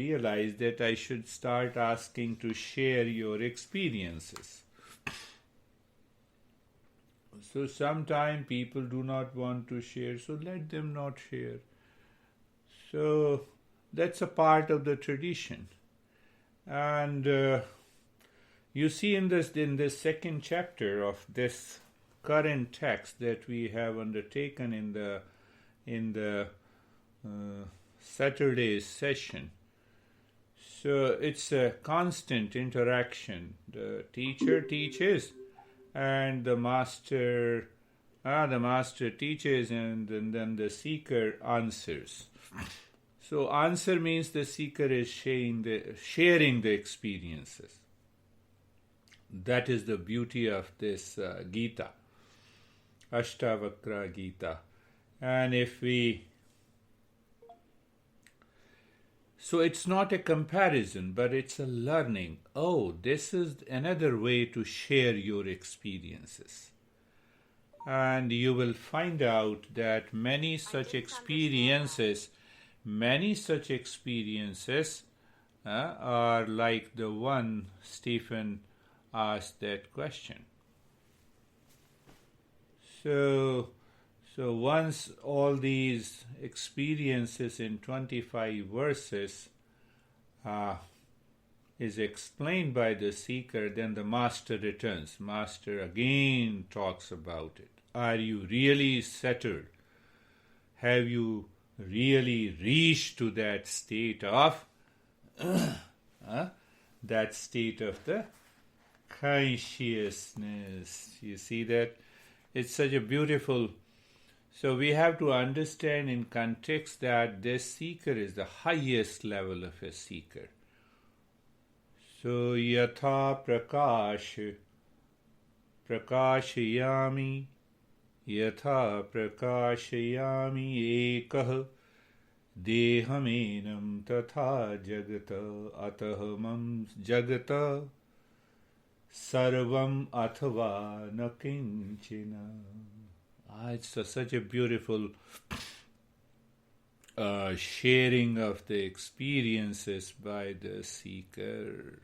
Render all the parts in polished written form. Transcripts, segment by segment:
realized that I should start asking to share your experiences. So sometimes people do not want to share, so let them not share. So that's a part of the tradition. And you see in this second chapter of this current text that we have undertaken in the Saturday session. So it's a constant interaction. The teacher teaches, and the master teaches, and then the seeker answers. So answer means the seeker is sharing the experiences. That is the beauty of this Gita, Astavakra Gita. And so it's not a comparison, but it's a learning. Oh, this is another way to share your experiences. And you will find out that many such experiences are like the one Stephen asked that question. So once all these experiences in 25 verses is explained by the seeker, then the master returns. Master again talks about it. Are you really settled? Have you really reached to that state of the consciousness? You see that? It's such a beautiful. So we have to understand in context that this seeker is the highest level of a seeker. So yatha prakashayami ekah dehamenam tatha jagata atahamam jagata sarvam athava nakinchina. It's such a beautiful sharing of the experiences by the seeker.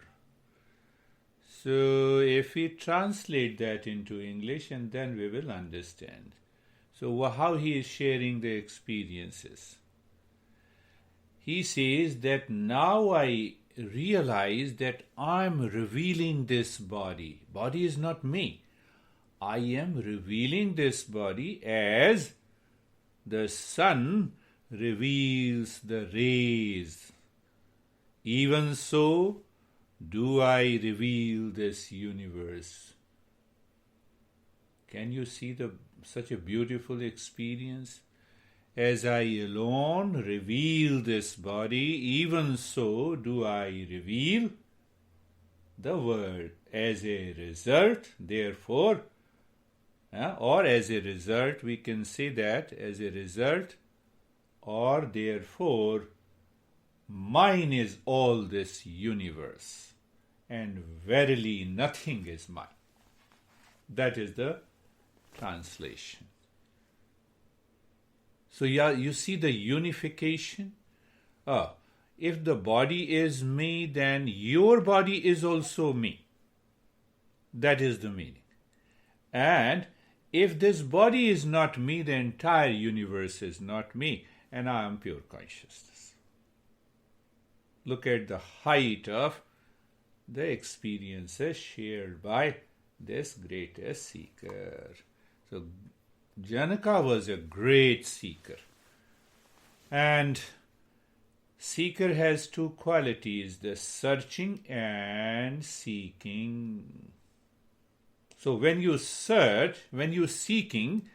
So if we translate that into English, and then we will understand. So how he is sharing the experiences. He says that now I realize that I'm revealing this body. Body is not me. I am revealing this body as the sun reveals the rays. Even so, do I reveal this universe. Can you see such a beautiful experience? As I alone reveal this body, even so do I reveal the world. As a result, therefore, or as a result, we can say that as a result, or therefore, mine is all this universe, and verily nothing is mine. That is the translation. So you see the unification. If the body is me, then your body is also me. That is the meaning. And if this body is not me, the entire universe is not me, and I am pure consciousness. Look at the height of the experiences shared by this greatest seeker. So Janaka was a great seeker. And seeker has two qualities, the searching and seeking. So when you search, when you're seeking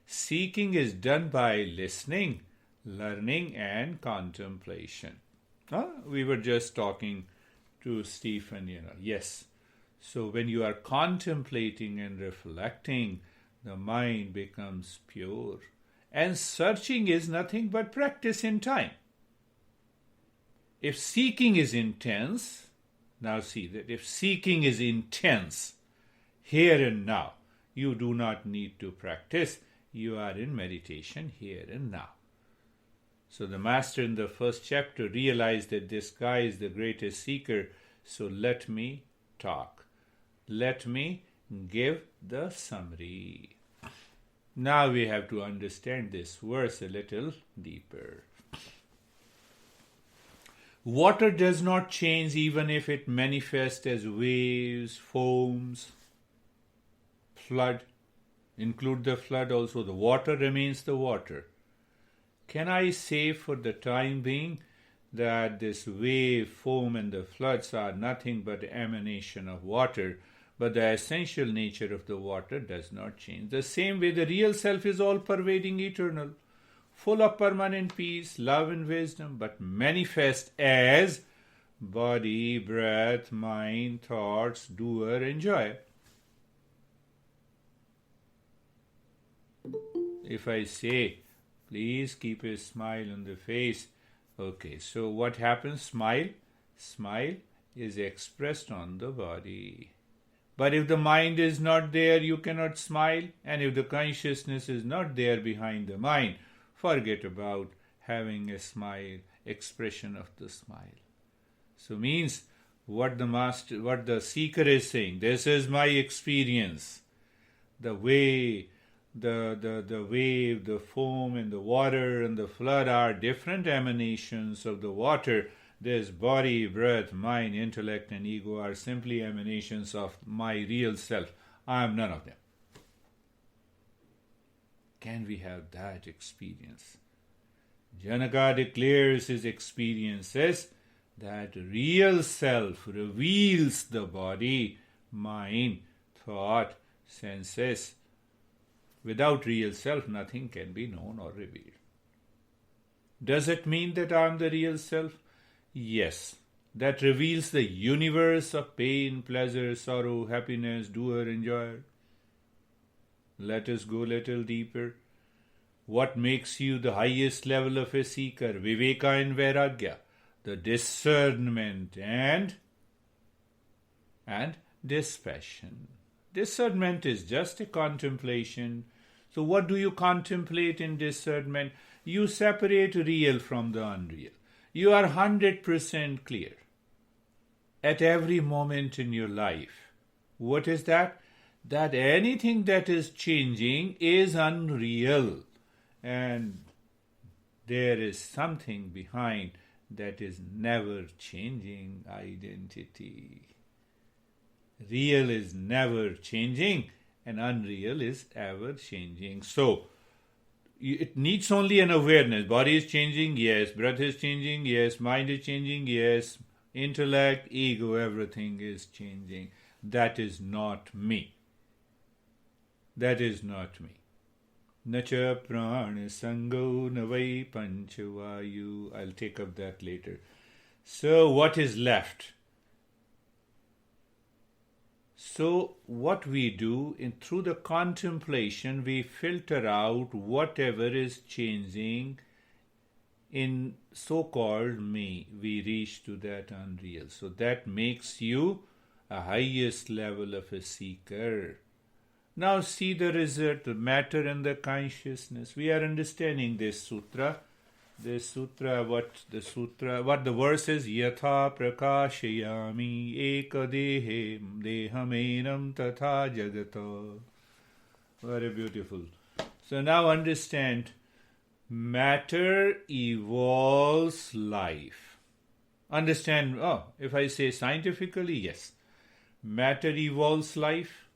is done by listening, learning, and contemplation. We were just talking to Stephen, yes. So when you are contemplating and reflecting, the mind becomes pure. And searching is nothing but practice in time. If seeking is intense, now see that if seeking is intense, here and now, you do not need to practice. You are in meditation here and now. So the master in the first chapter realized that this guy is the greatest seeker. So let me talk. Let me give the summary. Now we have to understand this verse a little deeper. Water does not change even if it manifests as waves, foams, flood. Include the flood also. The water remains the water. Can I say for the time being that this wave, foam and the floods are nothing but emanation of water, but the essential nature of the water does not change? The same way the real self is all-pervading, eternal, full of permanent peace, love and wisdom, but manifest as body, breath, mind, thoughts, doer and joy. If I say, please keep a smile on the face. Okay, so what happens? Smile is expressed on the body. But if the mind is not there, you cannot smile. And if the consciousness is not there behind the mind, forget about having a smile, expression of the smile. So means what the seeker is saying, this is my experience. The way, the wave, the foam and the water and the flood are different emanations of the water. This body, breath, mind, intellect and ego are simply emanations of my real self. I am none of them. Can we have that experience? Janaka declares his experiences that real self reveals the body, mind, thought, senses. Without real self, nothing can be known or revealed. Does it mean that I am the real self? Yes. That reveals the universe of pain, pleasure, sorrow, happiness, doer and joy. Let us go a little deeper. What makes you the highest level of a seeker? Viveka and Vairagya. The discernment and dispassion. Discernment is just a contemplation. So what do you contemplate in discernment? You separate real from the unreal. You are 100% clear at every moment in your life. What is that? That anything that is changing is unreal. And there is something behind that is never changing identity. Real is never changing and unreal is ever changing. So, it needs only an awareness. Body is changing, yes. Breath is changing, yes. Mind is changing, yes. Intellect, ego, everything is changing. That is not me. That is not me. Nacha prana sango navai panchavayu. I'll take up that later. So, what is left? So what we do through the contemplation, we filter out whatever is changing in so-called me. We reach to that unreal. So that makes you a highest level of a seeker. Now see the result, the matter and the consciousness. We are understanding this sutra. What the verse is, yatha prakashayami ekadehe dehamenam tatha jagata. Very beautiful. So now understand, matter evolves life. Understand, if I say scientifically, yes. Matter evolves life.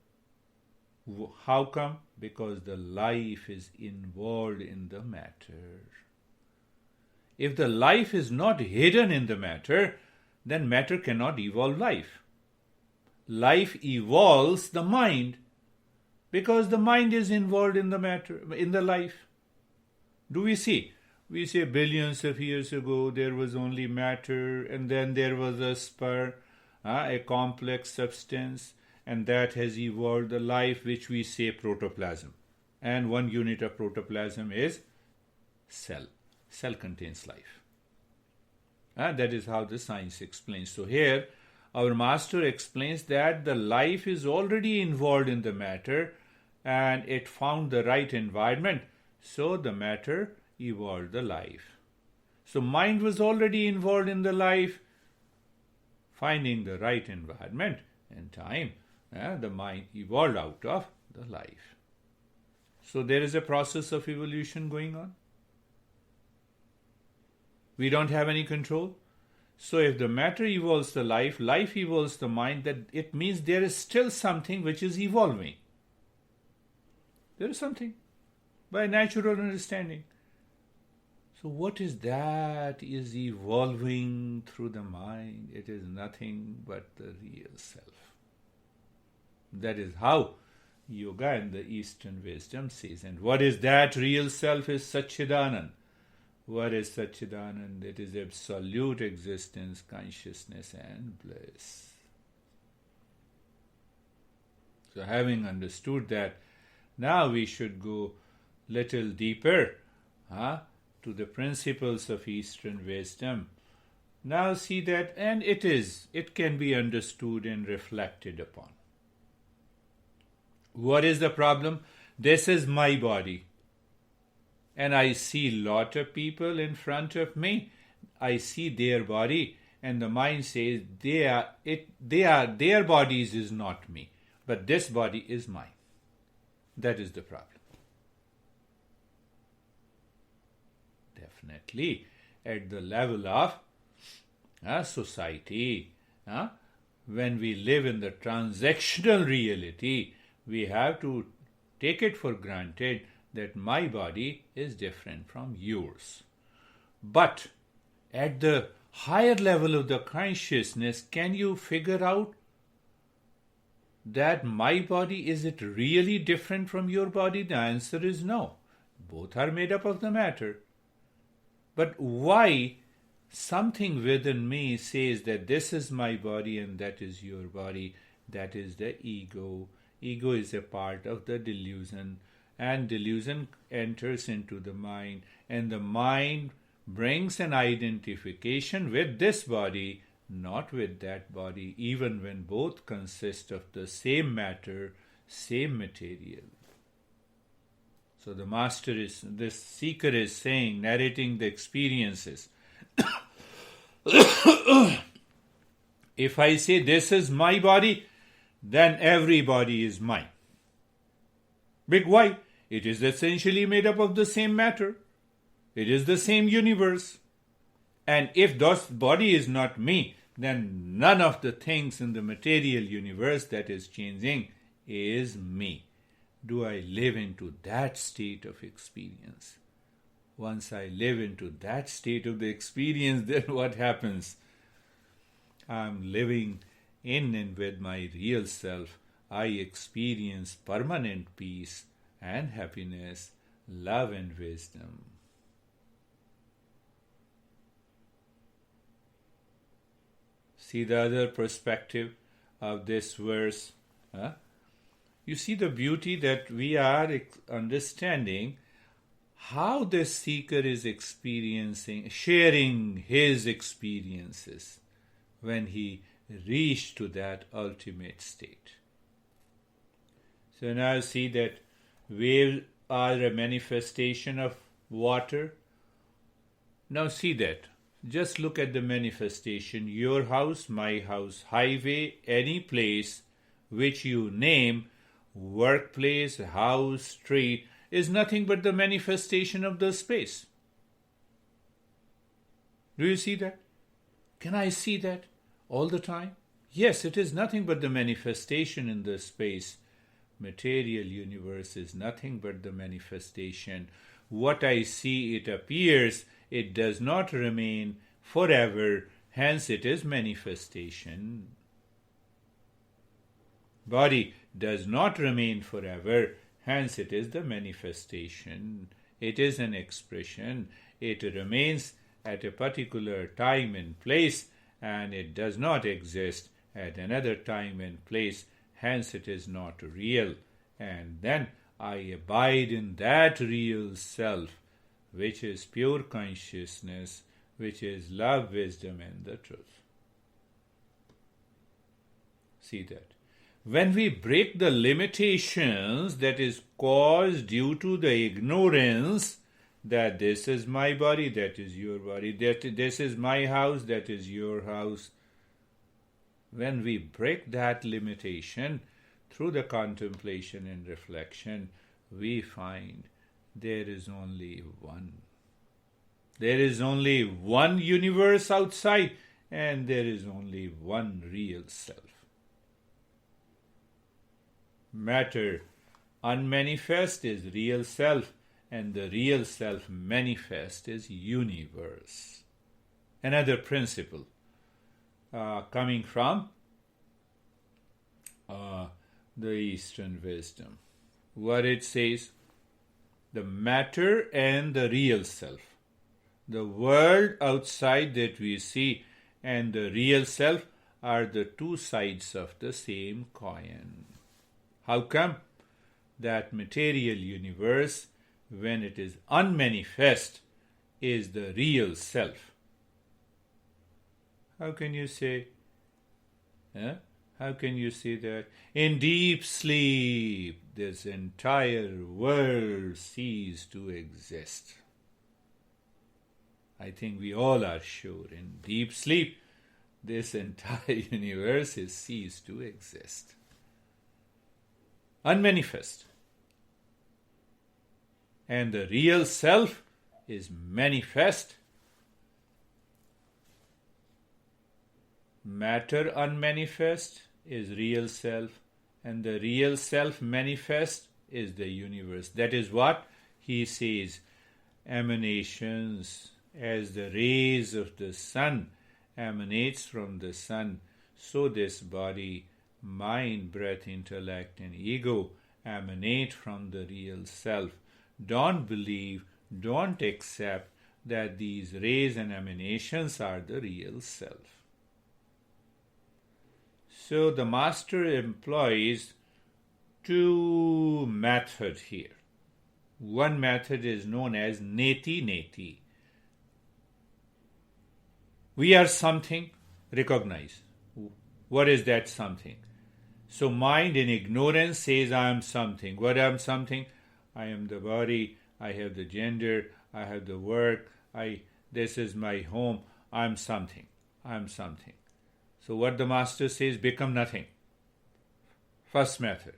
How come? Because the life is involved in the matter. If the life is not hidden in the matter, then matter cannot evolve life. Life evolves the mind because the mind is involved in the matter, in the life. Do we see? We say billions of years ago there was only matter and then there was a spur, a complex substance, and that has evolved the life which we say protoplasm. And one unit of protoplasm is cell. Cell contains life. That is how the science explains. So here, our master explains that the life is already involved in the matter and it found the right environment. So the matter evolved the life. So mind was already involved in the life, finding the right environment and time. The mind evolved out of the life. So there is a process of evolution going on. We don't have any control. So if the matter evolves the life, life evolves the mind, that it means there is still something which is evolving. There is something by natural understanding. So what is that is evolving through the mind? It is nothing but the real self. That is how yoga and the Eastern wisdom says. And what is that real self is Satchidanand. What is Satchidanand? It is absolute existence, consciousness and bliss. So having understood that, now we should go little deeper to the principles of Eastern wisdom. Now see that, and it can be understood and reflected upon. What is the problem? This is my body. And I see lot of people in front of me. I see their body, and the mind says their bodies is not me, but this body is mine. That is the problem. Definitely, at the level of society, when we live in the transactional reality, we have to take it for granted that my body is different from yours. But at the higher level of the consciousness, can you figure out that my body, is it really different from your body? The answer is no. Both are made up of the matter. But why something within me says that this is my body and that is your body? That is the ego. Ego is a part of the delusion, and delusion enters into the mind, and the mind brings an identification with this body, not with that body, even when both consist of the same matter, same material. So the this seeker is saying, narrating the experiences. If I say this is my body, then every body is mine. Big why? It is essentially made up of the same matter. It is the same universe. And if this body is not me, then none of the things in the material universe that is changing is me. Do I live into that state of experience? Once I live into that state of the experience, then what happens? I'm living in and with my real self. I experience permanent peace and happiness, love and wisdom. See the other perspective of this verse. You see the beauty that we are understanding how the seeker is experiencing, sharing his experiences when he reached to that ultimate state. So now see that waves are a manifestation of water. Now see that. Just look at the manifestation. Your house, my house, highway, any place which you name, workplace, house, street, is nothing but the manifestation of the space. Do you see that? Can I see that all the time? Yes, it is nothing but the manifestation in the space. Material universe is nothing but the manifestation. What I see, it appears, it does not remain forever, hence it is manifestation. Body does not remain forever, hence it is the manifestation. It is an expression. It remains at a particular time and place, and it does not exist at another time and place, hence it is not real. And then I abide in that real self, which is pure consciousness, which is love, wisdom, and the truth. See that. When we break the limitations that is caused due to the ignorance that this is my body, that is your body, that this is my house, that is your house. When we break that limitation through the contemplation and reflection, we find there is only one. There is only one universe outside, and there is only one real self. Matter unmanifest is real self, and the real self manifest is universe. Another principle coming from the Eastern wisdom. What it says, the matter and the real self. The world outside that we see and the real self are the two sides of the same coin. How come? That material universe, when it is unmanifest, is the real self. How can you say? How can you say that? In deep sleep, this entire world ceases to exist. I think we all are sure in deep sleep, this entire universe has ceased to exist. Unmanifest. And the real self is manifest. Matter unmanifest is real self, and the real self manifest is the universe. That is what he says, emanations. As the rays of the sun emanates from the sun, so this body, mind, breath, intellect, and ego emanate from the real self. Don't believe, don't accept that these rays and emanations are the real self. So the master employs two methods here. One method is known as neti. We are something, recognize. What is that something? So mind in ignorance says, I am something. What I am something? I am the body, I have the gender, I have the work, this is my home, I am something. So what the master says, become nothing. First method.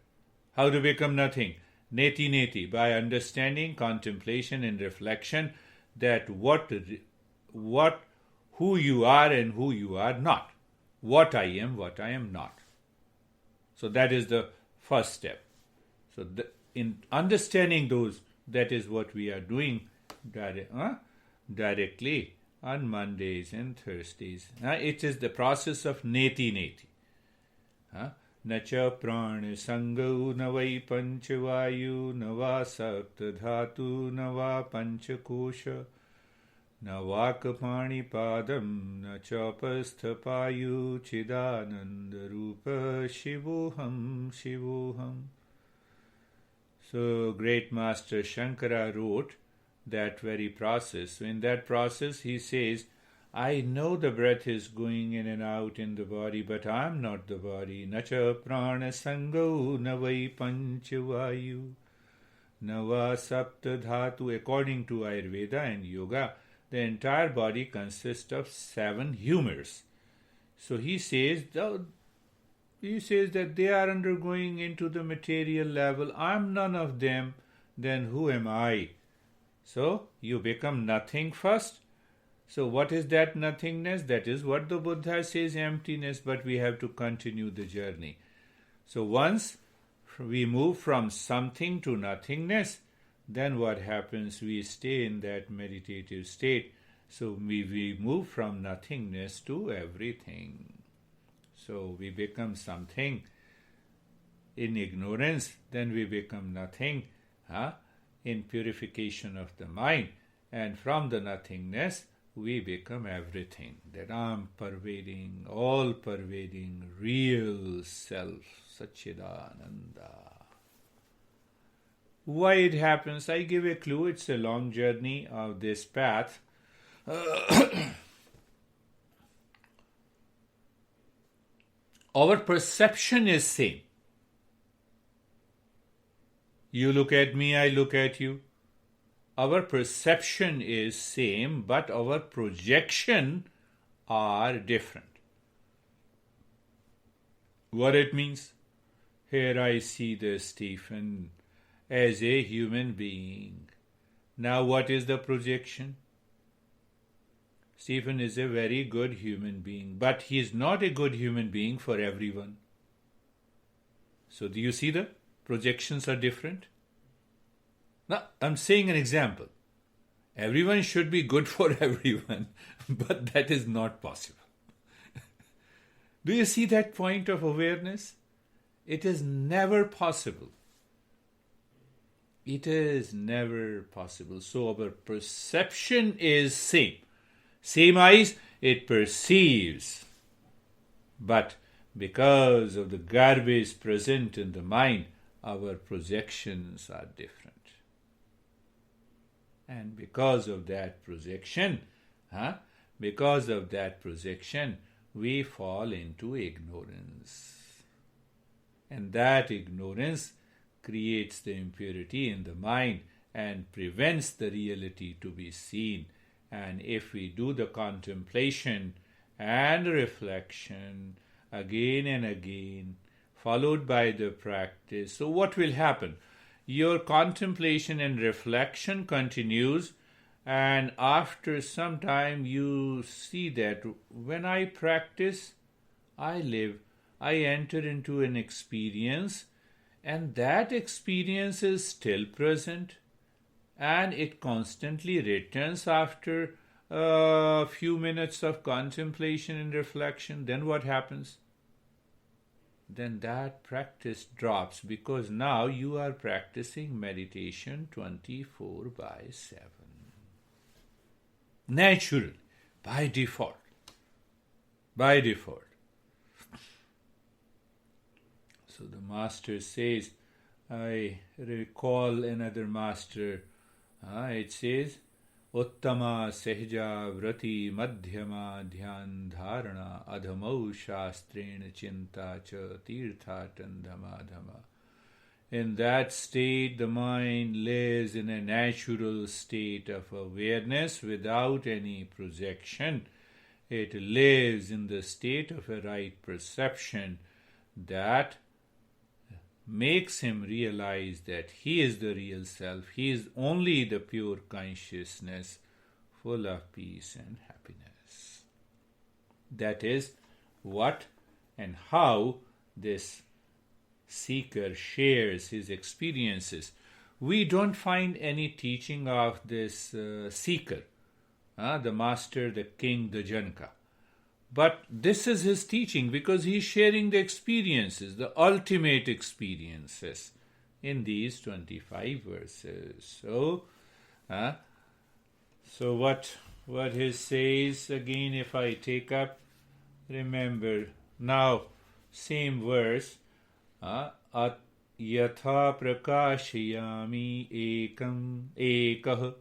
How to become nothing? Neti, by understanding, contemplation and reflection that who you are and who you are not. What I am not. So that is the first step. So in understanding those, that is what we are doing directly on Mondays and Thursdays. It is the process of neti. Nacha prana sangau navai panchavayu nava sapta dhatu nava panchakosha na vakapani padam na chapasthapayu chidananda rupa shivoham. So great master Shankara wrote that very process. So in that process he says, I know the breath is going in and out in the body, but I am not the body. Nacha prana sangau navai panchavayu nava sapta dhatu. According to Ayurveda and Yoga, the entire body consists of 7 humors. So he says that they are undergoing into the material level. I am none of them. Then who am I? So you become nothing first. So what is that nothingness? That is what the Buddha says, emptiness, but we have to continue the journey. So once we move from something to nothingness, then what happens? We stay in that meditative state. So we move from nothingness to everything. So we become something in ignorance, then we become nothing in purification of the mind. And from the nothingness, we become everything. That pervading, all-pervading, real self, Satchidananda. Why it happens? I give a clue. It's a long journey of this path. Our perception is same. You look at me, I look at you. our perception is same, but our projection are different. What it means? Here I see the Stephen as a human being. Now what is the projection? Stephen is a very good human being, but he is not a good human being for everyone. So do you see the projections are different? Now, I'm saying an example. Everyone should be good for everyone, but that is not possible. Do you see that point of awareness? It is never possible. It is never possible. So our perception is same. Same eyes, it perceives. But because of the garbage present in the mind, our projections are different. And because of that projection, we fall into ignorance. And that ignorance creates the impurity in the mind and prevents the reality to be seen. And if we do the contemplation and reflection again and again, followed by the practice, so what will happen? Your contemplation and reflection continues, and after some time you see that when I practice, I live, I enter into an experience, and that experience is still present, and it constantly returns after a few minutes of contemplation and reflection. Then what happens? Then that practice drops, because now you are practicing meditation 24/7. Naturally, by default. By default. So the master says, I recall another master, it says, Uttama sehja vrati madhyama dhyan dharana adhamau shastrena chinta cha tirthatandhamadhama. In that state, the mind lives in a natural state of awareness without any projection. It lives in the state of a right perception that makes him realize that he is the real self. He is only the pure consciousness, full of peace and happiness. That is what and how this seeker shares his experiences. We don't find any teaching of this seeker, the master, the king, the Janka. But this is his teaching, because he is sharing the experiences, the ultimate experiences in these 25 verses. So what he says, again, if I take up, remember, now, same verse, at yatha prakashayami ekah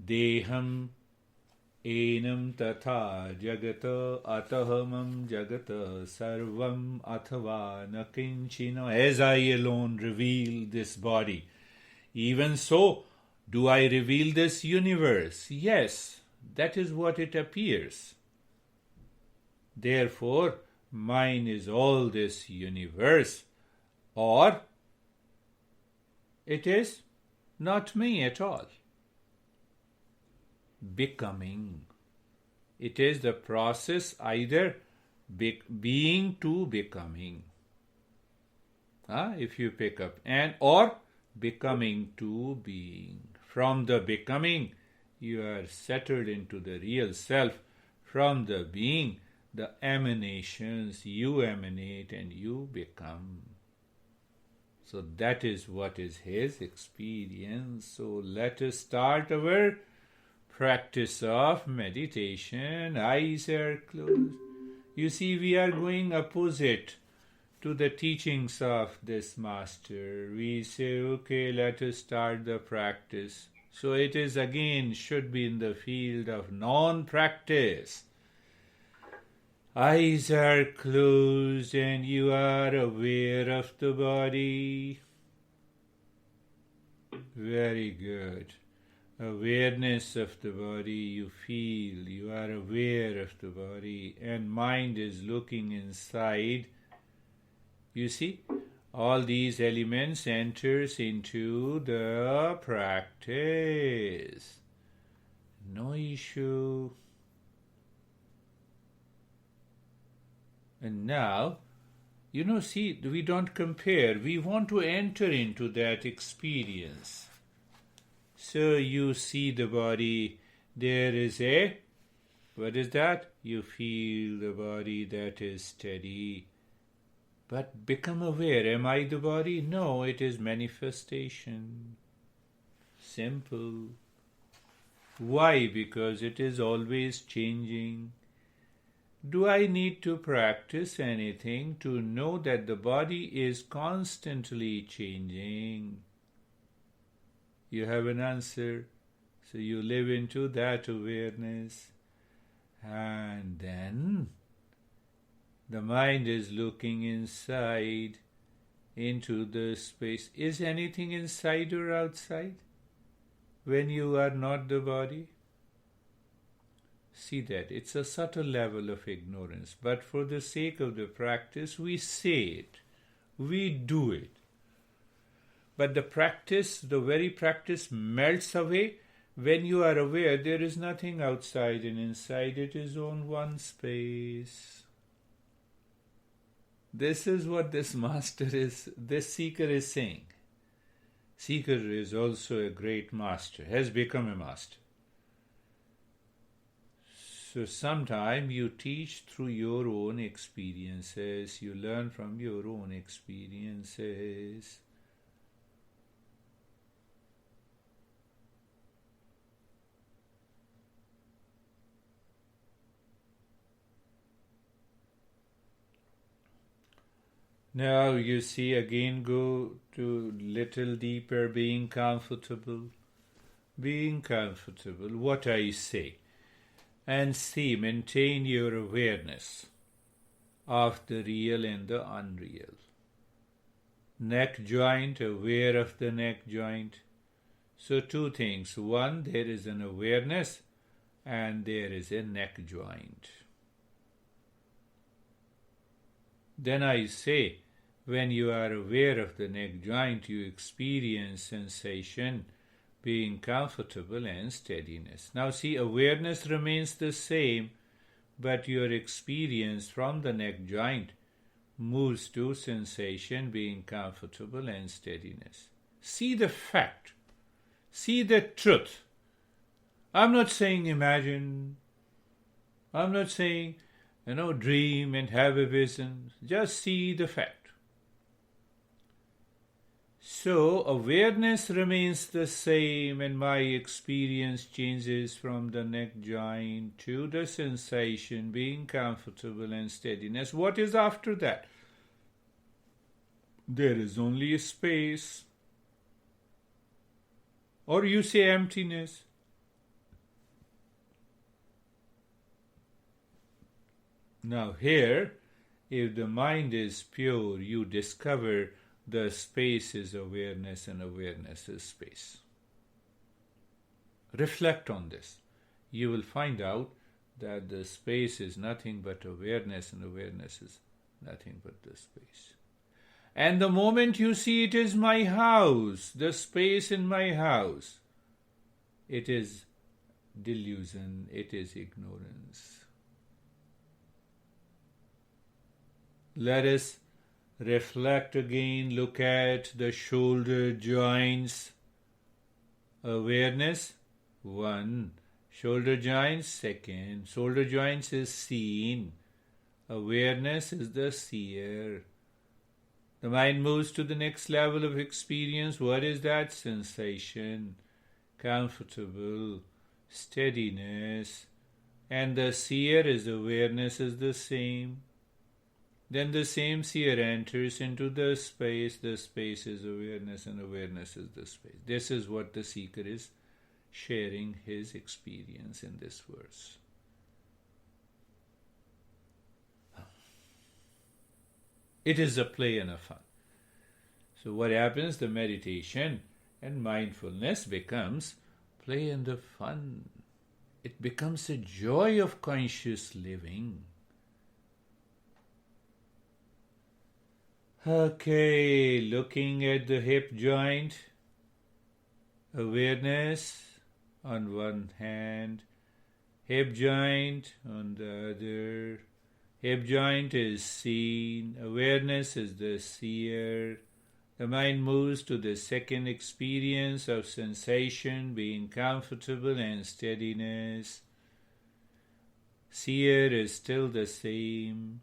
deham enam tatha jagata atahamam jagata sarvam athava nakinchina. As I alone reveal this body, even so do I reveal this universe. Yes, that is what it appears. Therefore, mine is all this universe, or it is not me at all. Becoming. It is the process either being to becoming. If you pick up, and or becoming to being. From the becoming, you are settled into the real self. From the being, the emanations, you emanate and you become. So that is what is his experience. So let us start our practice of meditation. Eyes are closed. You see, we are going opposite to the teachings of this master. We say, okay, let us start the practice. So it is again, should be in the field of non-practice. Eyes are closed and you are aware of the body. Very good. awareness of the body, you feel, you are aware of the body, and mind is looking inside. You see, all these elements enters into the practice. No issue. And now, see, we don't compare. We want to enter into that experience. So you see the body, there is what is that? You feel the body that is steady. But become aware, am I the body? No, it is manifestation. Simple. Why? Because it is always changing. Do I need to practice anything to know that the body is constantly changing? You have an answer. So you live into that awareness. And then the mind is looking inside into the space. Is anything inside or outside when you are not the body? See that. It's a subtle level of ignorance. But for the sake of the practice, we say it. We do it. But the practice, the very practice melts away when you are aware there is nothing outside and inside. It is on one space. This is what this seeker is saying. Seeker is also a great master, has become a master. So sometime you teach through your own experiences, you learn from your own experiences. Now you see, again go to little deeper, being comfortable. Being comfortable, what I say. And see, maintain your awareness of the real and the unreal. Neck joint, aware of the neck joint. So two things. One, there is an awareness and there is a neck joint. Then I say, when you are aware of the neck joint, you experience sensation, being comfortable and steadiness. Now see, awareness remains the same, but your experience from the neck joint moves to sensation, being comfortable and steadiness. See the fact. See the truth. I'm not saying imagine. I'm not saying, dream and have a vision. Just see the fact. So, awareness remains the same and my experience changes from the neck joint to the sensation, being comfortable and steadiness. What is after that? There is only a space. Or you say emptiness. Now here, if the mind is pure, you discover the space is awareness and awareness is space. Reflect on this. You will find out that the space is nothing but awareness and awareness is nothing but the space. And the moment you see it is my house, the space in my house, it is delusion, it is ignorance. Let us reflect again, look at the shoulder joints. Awareness, one. Shoulder joints, second. Shoulder joints is seen. Awareness is the seer. The mind moves to the next level of experience. What is that? Sensation, comfortable, steadiness. And the seer is awareness is the same. Then the same seer enters into the space is awareness and awareness is the space. This is what the seeker is sharing his experience in this verse. It is a play and a fun. So what happens? The meditation and mindfulness becomes play and the fun. It becomes a joy of conscious living. Okay, looking at the hip joint, awareness on one hand, hip joint on the other. Hip joint is seen, awareness is the seer. The mind moves to the second experience of sensation, being comfortable and steadiness. Seer is still the same.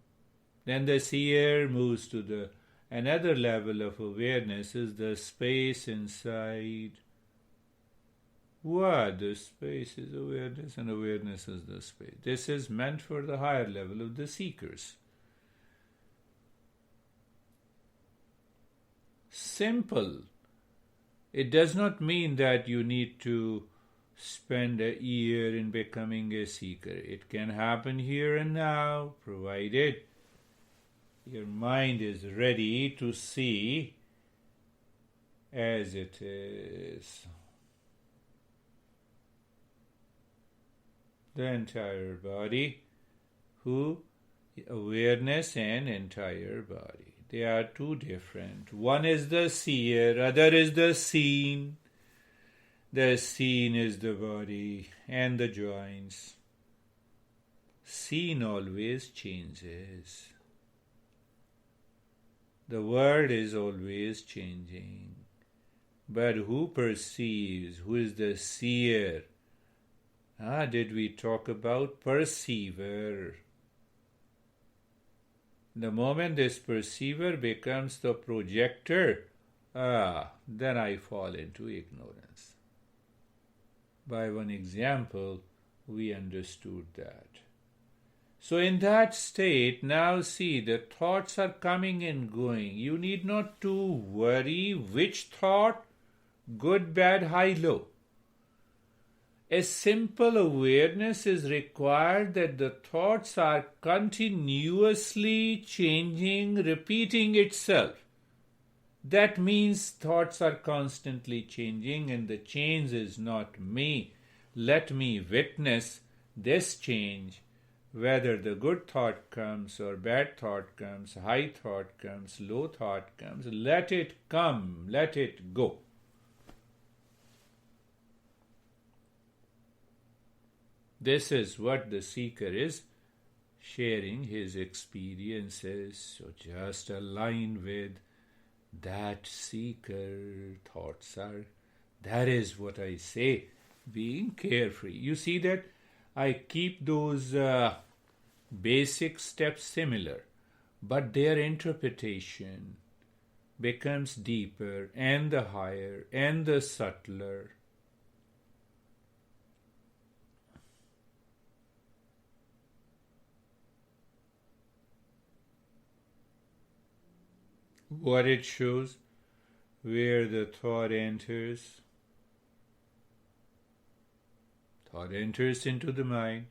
Then the seer moves to another level of awareness, is the space inside. What? The space is awareness and awareness is the space. This is meant for the higher level of the seekers. Simple. It does not mean that you need to spend a year in becoming a seeker. It can happen here and now, provided your mind is ready to see as it is. The entire body, awareness and entire body. They are two different. One is the seer, other is the seen. The seen is the body and the joints. Seen always changes. The world is always changing. But who perceives? Who is the seer? Did we talk about perceiver? The moment this perceiver becomes the projector, then I fall into ignorance. By one example, we understood that. So in that state, now see, the thoughts are coming and going. You need not to worry which thought, good, bad, high, low. A simple awareness is required that the thoughts are continuously changing, repeating itself. That means thoughts are constantly changing and the change is not me. Let me witness this change. Whether the good thought comes or bad thought comes, high thought comes, low thought comes, let it come, let it go. This is what the seeker is sharing his experiences. So just align with that seeker. Thoughts are, that is what I say, being carefree. You see that I keep those basic steps similar, but their interpretation becomes deeper and the higher and the subtler. What it shows, where the thought enters. Thought enters into the mind.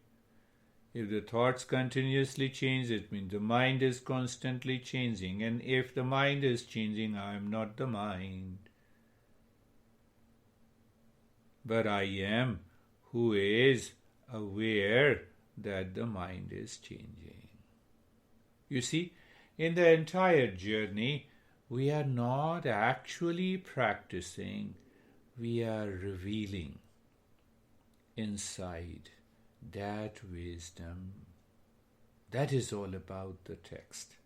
If the thoughts continuously change, it means the mind is constantly changing. And if the mind is changing, I am not the mind. But I am who is aware that the mind is changing. You see, in the entire journey, we are not actually practicing, we are revealing inside that wisdom. That is all about the text.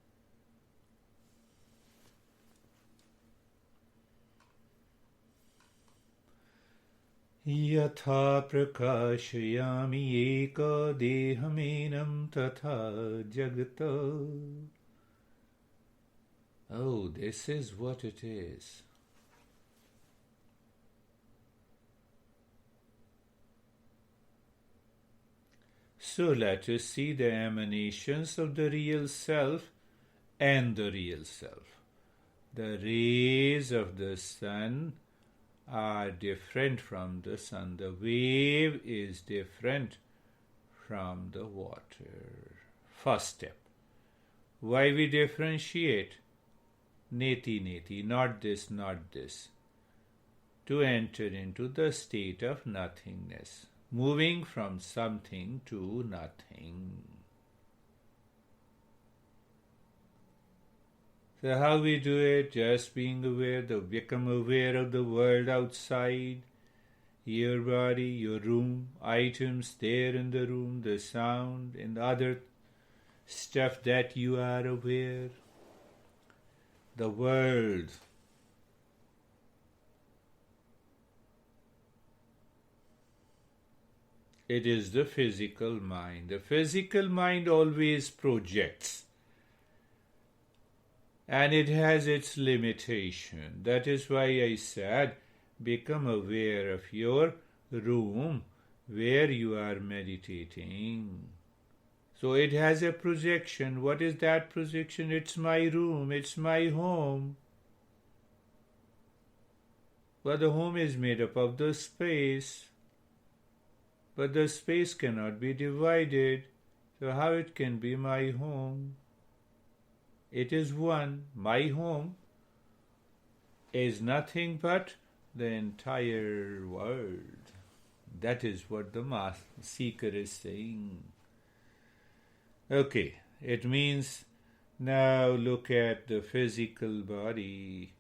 Yatha prakashayami eka dehamenam tatha jagata. Oh, this is what it is. So let us see the emanations of the real self and the real self. The rays of the sun are different from the sun. The wave is different from the water. First step. Why we differentiate? Neti, neti, not this, not this. to enter into the state of nothingness, moving from something to nothing. So how we do it? Just being aware, to become aware of the world outside, your body, your room, items there in the room, the sound and other stuff that you are aware, the world. It is the physical mind. The physical mind always projects. And it has its limitation. That is why I said, become aware of your room where you are meditating. So it has a projection. What is that projection? It's my room, it's my home. But the home is made up of the space. But the space cannot be divided. So how it can be my home? It is one. My home is nothing but the entire world. That is what the seeker is saying. Okay, it means now look at the physical body.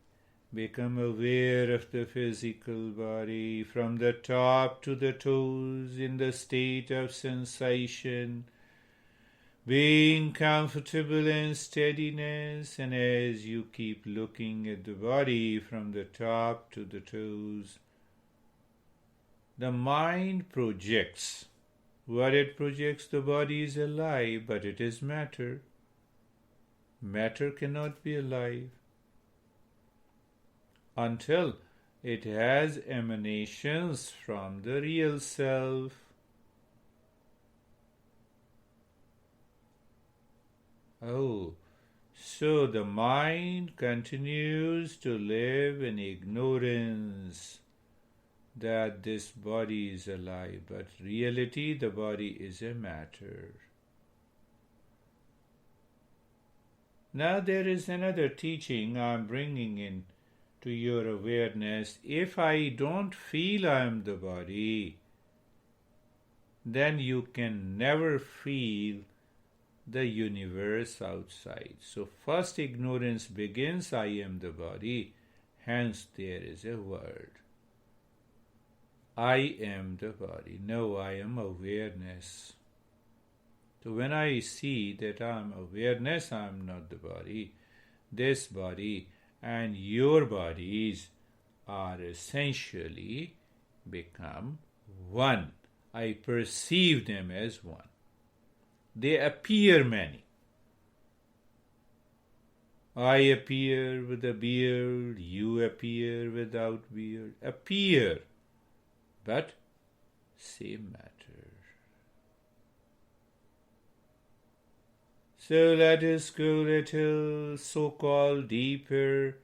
Become aware of the physical body from the top to the toes in the state of sensation, being comfortable in steadiness. And as you keep looking at the body from the top to the toes, the mind projects. What it projects, the body is alive, but it is matter. Matter cannot be alive until it has emanations from the real self. Oh, so the mind continues to live in ignorance that this body is alive, but reality, the body is a matter. Now there is another teaching I am bringing in to your awareness. If I don't feel I am the body, then you can never feel the universe outside. So first ignorance begins, I am the body, hence there is a word. I am the body. No, I am awareness. So when I see that I am awareness, I am not the body. This body and your bodies are essentially become one. I perceive them as one. They appear many. I appear with a beard, you appear without beard. Appear, but same matter. So let us go little so-called deeper.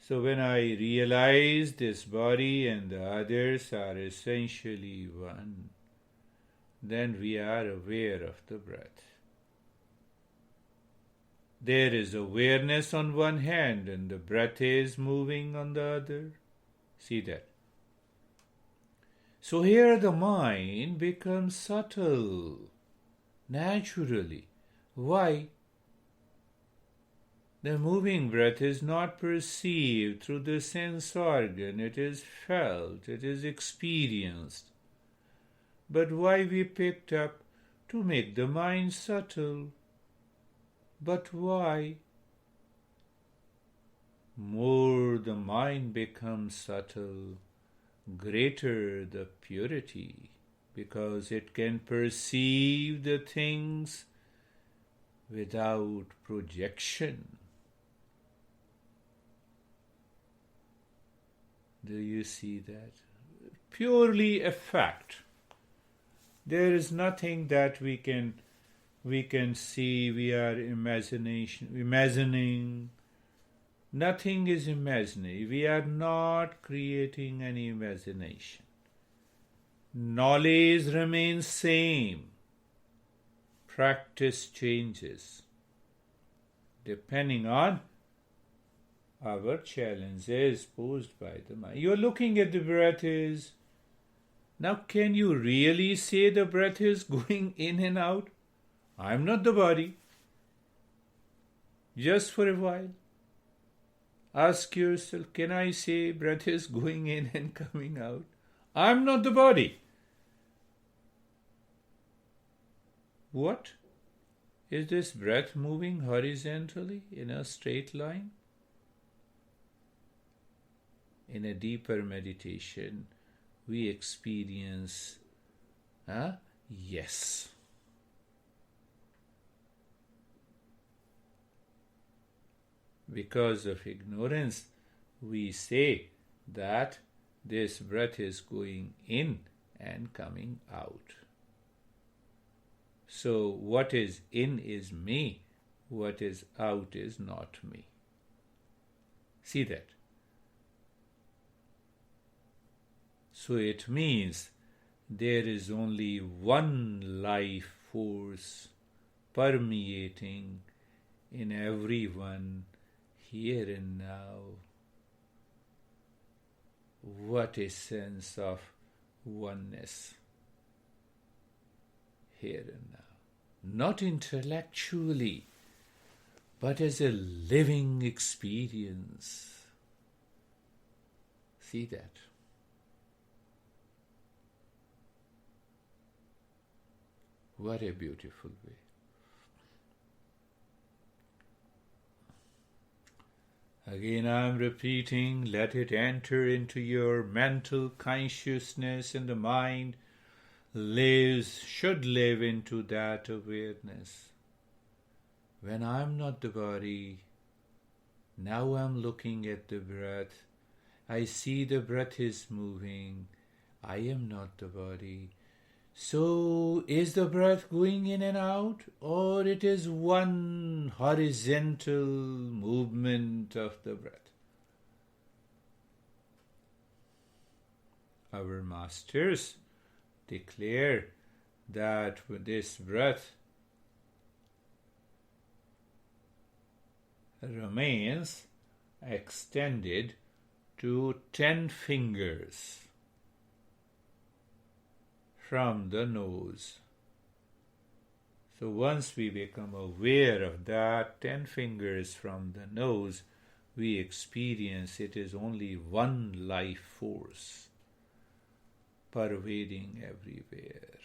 So when I realize this body and the others are essentially one, then we are aware of the breath. There is awareness on one hand and the breath is moving on the other. See that? So here the mind becomes subtle, naturally. Why? The moving breath is not perceived through the sense organ, it is felt, it is experienced. But why we picked up? To make the mind subtle. But why? More the mind becomes subtle, greater the purity, because it can perceive the things without projection. Do you see that? Purely a fact. There is nothing that we can see, we are imagining. Nothing is imaginary. We are not creating any imagination. Knowledge remains same. Practice changes depending on our challenge is posed by the mind. You're looking at the breath is. Now, can you really say the breath is going in and out? I'm not the body. Just for a while. Ask yourself, can I say breath is going in and coming out? I'm not the body. What? Is this breath moving horizontally in a straight line? In a deeper meditation, we experience, yes. Because of ignorance, we say that this breath is going in and coming out. So what is in is me, what is out is not me. See that? So it means there is only one life force permeating in everyone here and now. What a sense of oneness here and now. Not intellectually, but as a living experience. See that? What a beautiful way. Again, I'm repeating, let it enter into your mental consciousness, and the mind should live into that awareness. When I'm not the body, now I'm looking at the breath. I see the breath is moving. I am not the body. So, is the breath going in and out, or it is one horizontal movement of the breath? Our masters declare that this breath remains extended to 10 fingers from the nose. So once we become aware of that 10 fingers from the nose, we experience it is only one life force pervading everywhere.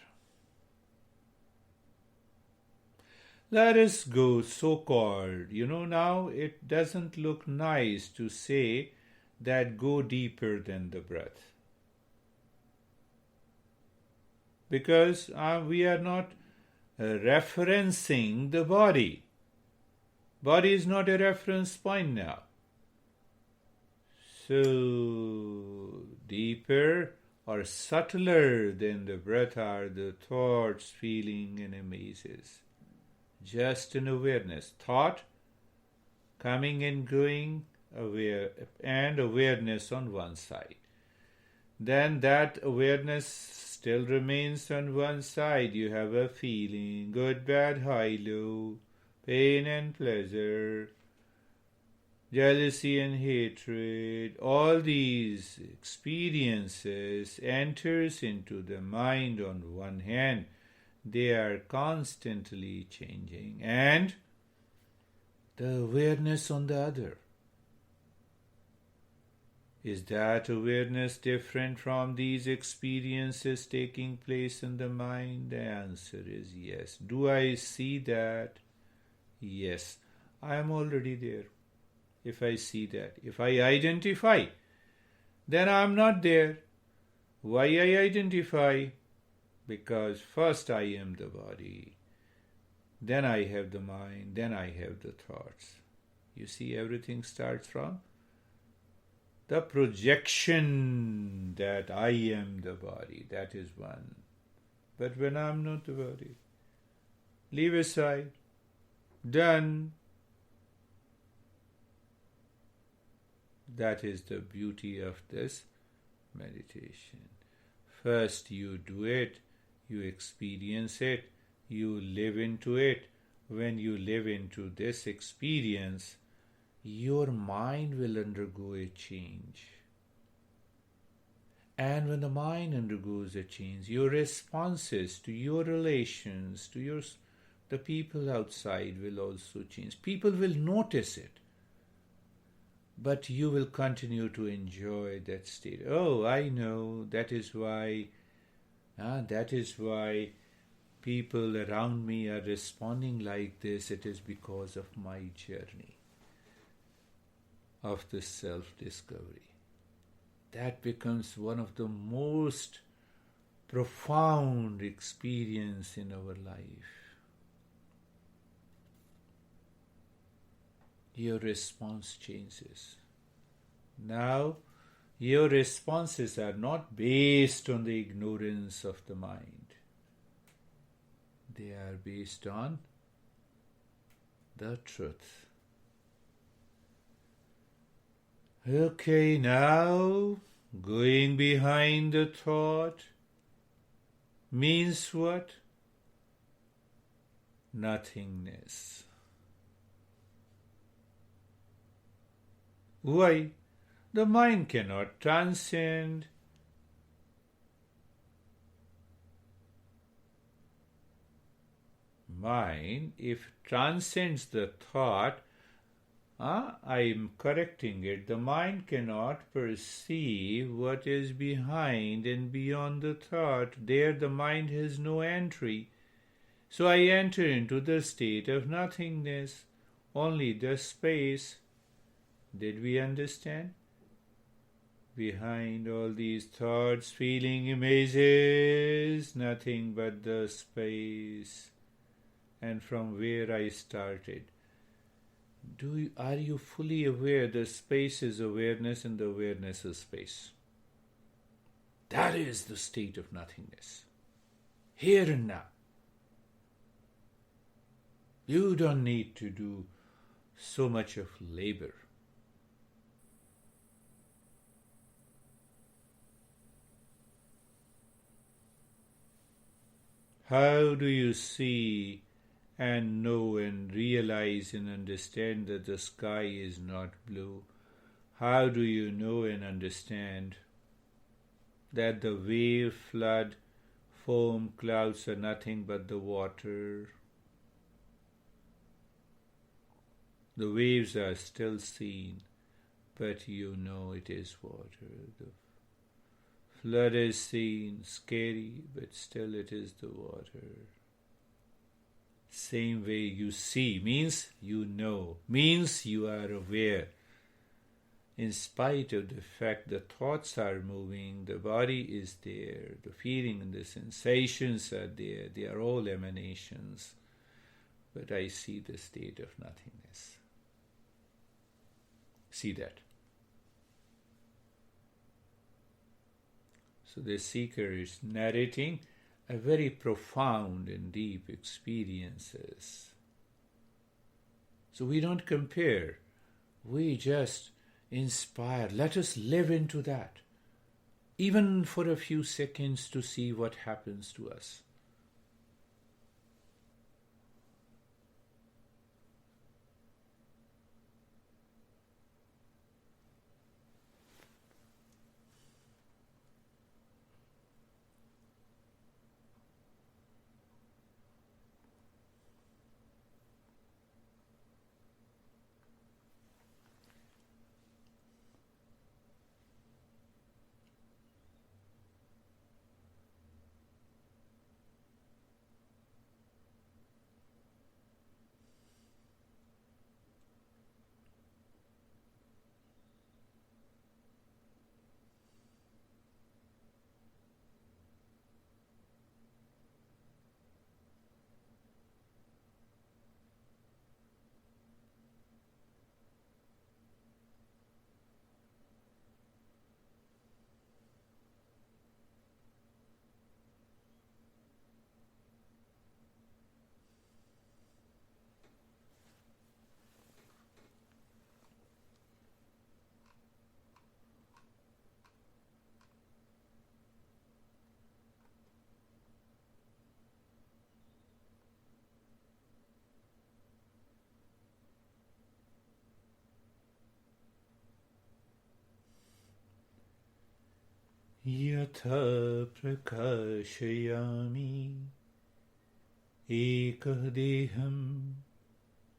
Let us go so-called. Now it doesn't look nice to say that go deeper than the breath. Because we are not referencing the body. Body is not a reference point now. So, deeper or subtler than the breath are the thoughts, feeling, and amazes. Just an awareness. Thought, coming and going, aware, and awareness on one side. Then that awareness still remains on one side. You have a feeling, good, bad, high, low, pain and pleasure, jealousy and hatred. All these experiences enters into the mind on one hand. They are constantly changing, and the awareness on the other. Is that awareness different from these experiences taking place in the mind? The answer is yes. Do I see that? Yes. I am already there. If I see that. If I identify, then I am not there. Why I identify? Because first I am the body. Then I have the mind. Then I have the thoughts. You see, everything starts from the projection that I am the body. That is one. But when I am not the body, leave aside. Done. That is the beauty of this meditation. First you do it, you experience it, you live into it. When you live into this experience, your mind will undergo a change. And when the mind undergoes a change, your responses to your relations, to the people outside will also change. People will notice it. But you will continue to enjoy that state. Oh, I know, that is why people around me are responding like this. It is because of my journey of the self-discovery. That becomes one of the most profound experience in our life. Your response changes. Now, your responses are not based on the ignorance of the mind. They are based on the truth. Okay, now, going behind the thought means what? Nothingness. Why? The mind cannot transcend. Mind, if transcends the thought, I am correcting it. The mind cannot perceive what is behind and beyond the thought. There the mind has no entry. So I enter into the state of nothingness, only the space. Did we understand? Behind all these thoughts, feeling, images, nothing but the space. And from where I started. Are you fully aware the space is awareness and the awareness is space? That is the state of nothingness. Here and now. You don't need to do so much of labor. How do you see and know and realize and understand that the sky is not blue? How do you know and understand that the wave, flood, foam, clouds are nothing but the water? The waves are still seen, but you know it is water. The flood is seen, scary, but still it is the water. Same way you see means you know, means you are aware. In spite of the fact the thoughts are moving, the body is there, the feeling and the sensations are there, they are all emanations. But I see the state of nothingness. See that. So the seeker is narrating a very profound and deep experiences. So we don't compare. We just inspire. Let us live into that. Even for a few seconds to see what happens to us. Yatha prakashayami ekah deham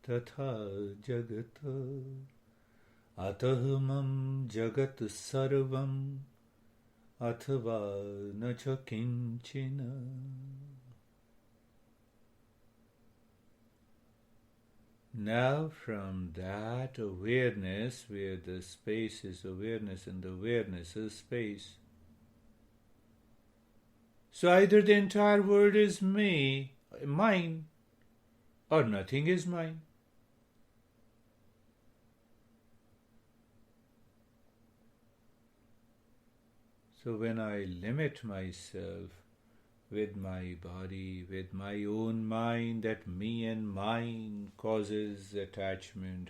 tatha jagata atahamam jagat sarvam athava nacha kinchina. Now from that awareness, where the space is awareness and the awareness is space, so either the entire world is mine, or nothing is mine. So when I limit myself with my body, with my own mind, that me and mine causes attachment,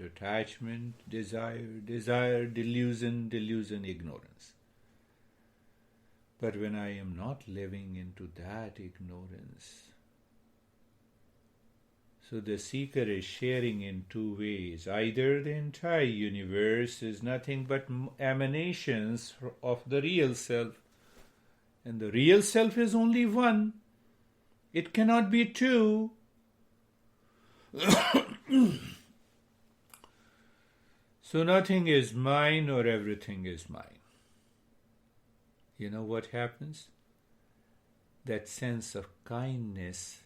desire, delusion, ignorance. But when I am not living into that ignorance, so the seeker is sharing in two ways. Either the entire universe is nothing but emanations of the real self, and the real self is only one. It cannot be two. So nothing is mine or everything is mine. You know what happens? That sense of kindness,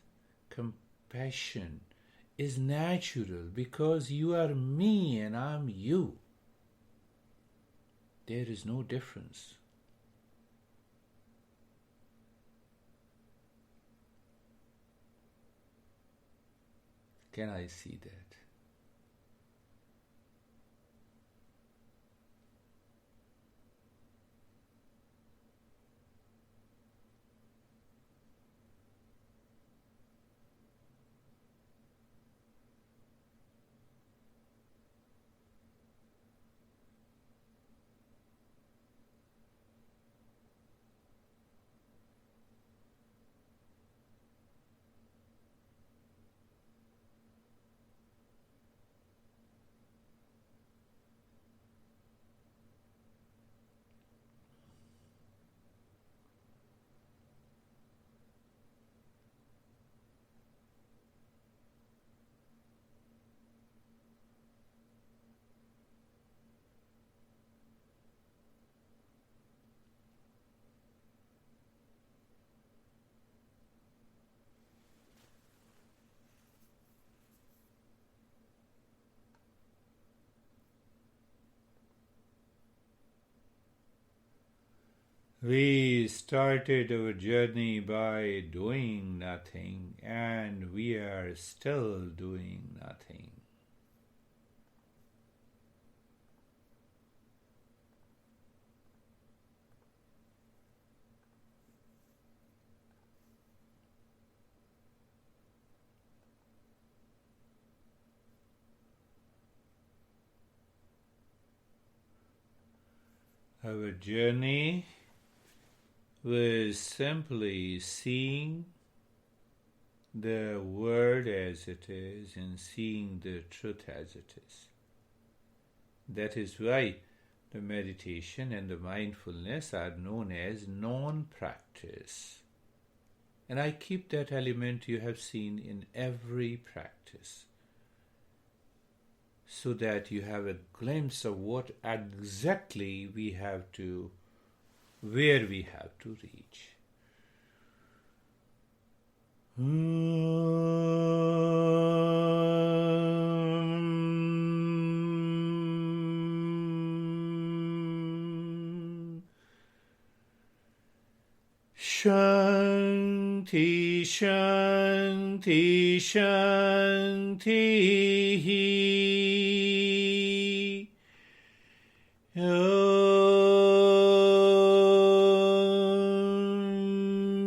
compassion is natural because you are me and I'm you. There is no difference. Can I see that? We started our journey by doing nothing, and we are still doing nothing. Our journey was simply seeing the world as it is and seeing the truth as it is. That is why the meditation and the mindfulness are known as non-practice. And I keep that element you have seen in every practice, so that you have a glimpse of what exactly where we have to reach. Shanti, Shanti, Shanti. Om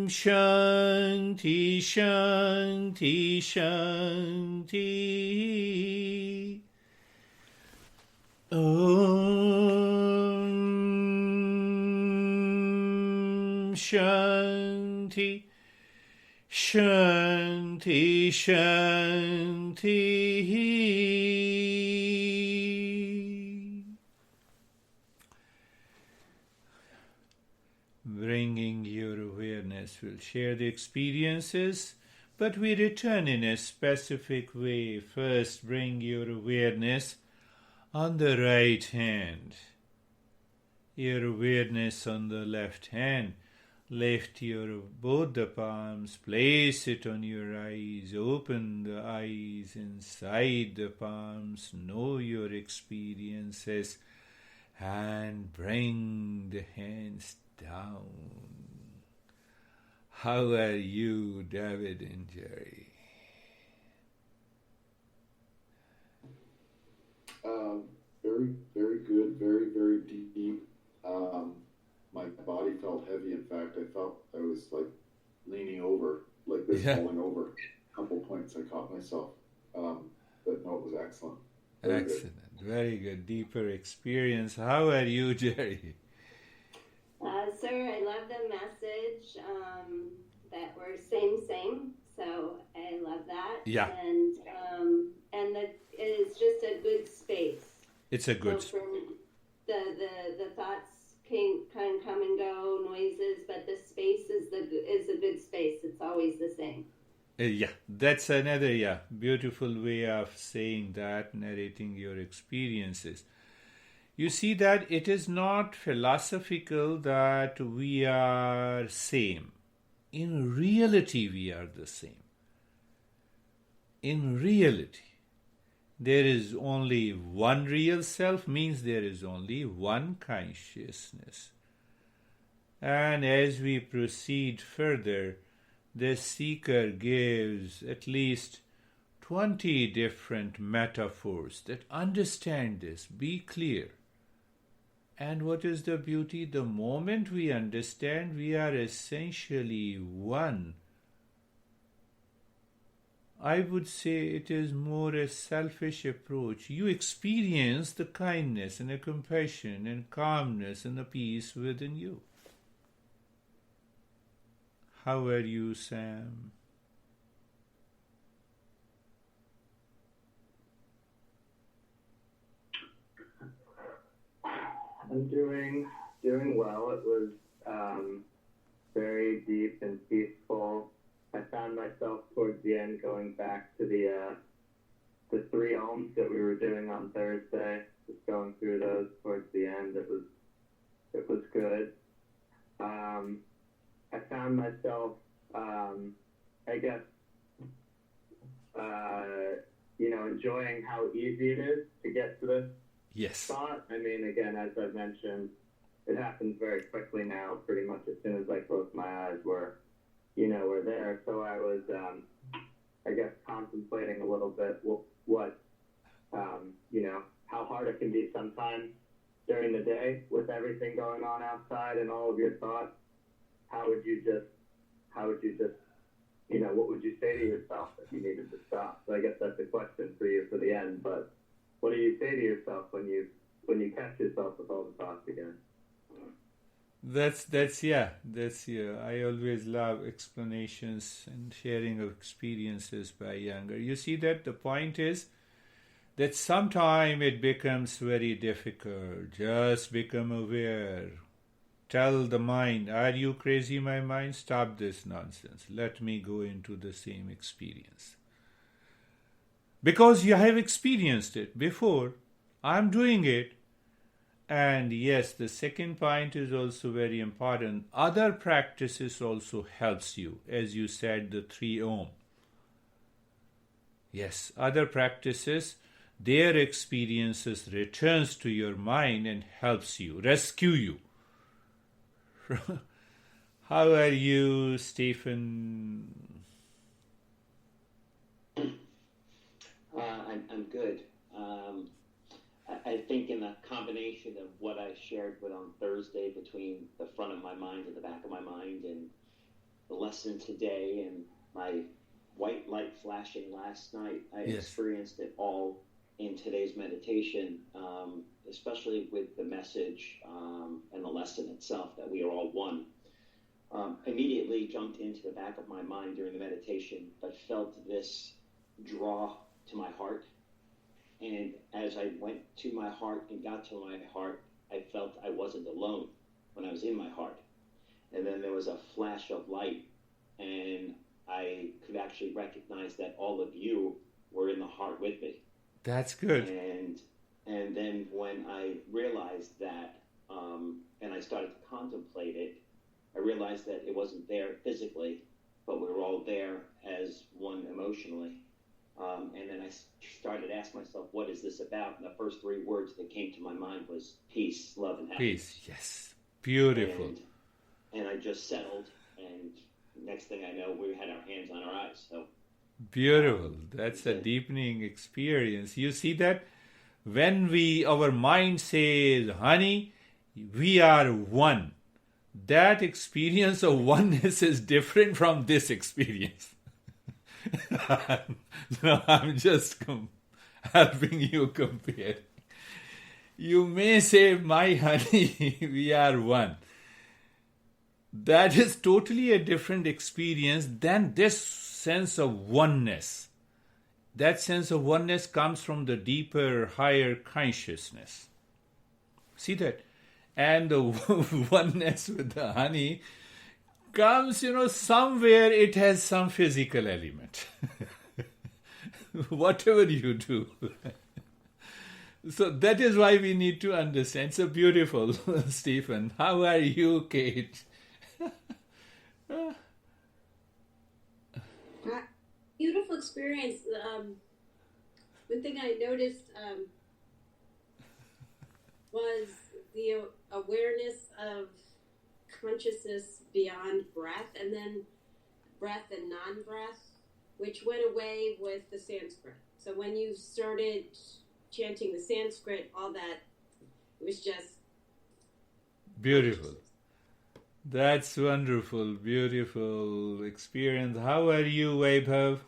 Shanti, Shanti, Shanti. Om Shanti, Shanti, Shanti. Yes, we'll share the experiences, but we return in a specific way. First, bring your awareness on the right hand, your awareness on the left hand. Lift your both the palms, place it on your eyes, open the eyes inside the palms, know your experiences, and bring the hands down. How are you, David and Jerry? Very, very good, very, very deep. My body felt heavy. In fact, I felt I was like leaning over, like this, falling over. A couple points I caught myself. But no, it was excellent. Very Excellent. Good. Very good. Deeper experience. How are you, Jerry? Sir, I love the message that we're same. So I love that. Yeah. And that it is just a good space. It's a good space. The thoughts can come and go, noises, but the space is a good space. It's always the same. That's another beautiful way of saying that, narrating your experiences. You see that it is not philosophical that we are same. In reality, we are the same. In reality, there is only one real self, means there is only one consciousness. And as we proceed further, the seeker gives at least 20 different metaphors that understand this, be clear. And what is the beauty? The moment we understand, we are essentially one. I would say it is more a selfish approach. You experience the kindness and the compassion and calmness and the peace within you. How are you, Sam? I'm doing well. It was very deep and peaceful. I found myself towards the end going back to the 3 ohms that we were doing on Thursday. Just going through those towards the end. It was good. I found myself, I guess, enjoying how easy it is to get to this thought. I mean, again, as I've mentioned, it happens very quickly now. Pretty much as soon as I close my eyes, we're there. So I was, I guess, contemplating a little bit what how hard it can be sometimes during the day with everything going on outside and all of your thoughts. How would you just, what would you say to yourself if you needed to stop? So I guess that's a question for you for the end. But what do you say to yourself when you catch yourself with all the thoughts again? That's I always love explanations and sharing of experiences by younger. You see that the point is that sometime it becomes very difficult. Just become aware. Tell the mind, are you crazy, my mind? Stop this nonsense. Let me go into the same experience. Because you have experienced it before. I'm doing it. And yes, the second point is also very important. Other practices also helps you. As you said, the 3 ohm. Yes, other practices, their experiences returns to your mind and helps you, rescue you. How are you, Stephen? I'm good. I think in the combination of what I shared with on Thursday between the front of my mind and the back of my mind and the lesson today and my white light flashing last night, I experienced it all in today's meditation, especially with the message and the lesson itself that we are all one. Immediately jumped into the back of my mind during the meditation, but felt this draw to my heart. And as I went to my heart and got to my heart, I felt I wasn't alone when I was in my heart. and then there was a flash of light, and I could actually recognize that all of you were in the heart with me. That's good. And then when I realized that, and I started to contemplate it, I realized that it wasn't there physically, but we were all there as one emotionally. And then I started to ask myself, what is this about? And the first 3 words that came to my mind was peace, love, and happiness. Peace, yes. Beautiful. And I just settled, and next thing I know, we had our hands on our eyes. So Beautiful. That's a deepening experience. You see that when our mind says, honey, we are one, that experience of oneness is different from this experience. No, I'm just helping you compare. You may say, my honey, we are one. That is totally a different experience than this sense of oneness. That sense of oneness comes from the deeper, higher consciousness. See that? And the oneness with the honey comes, somewhere it has some physical element. Whatever you do. So that is why we need to understand. So beautiful, Stephen. How are you, Kate? Beautiful experience. One thing I noticed was the awareness of consciousness beyond breath, and then breath and non-breath, which went away with the Sanskrit. So when you started chanting the Sanskrit, all that, it was just beautiful. That's wonderful, beautiful experience. How are you, Vaibhav?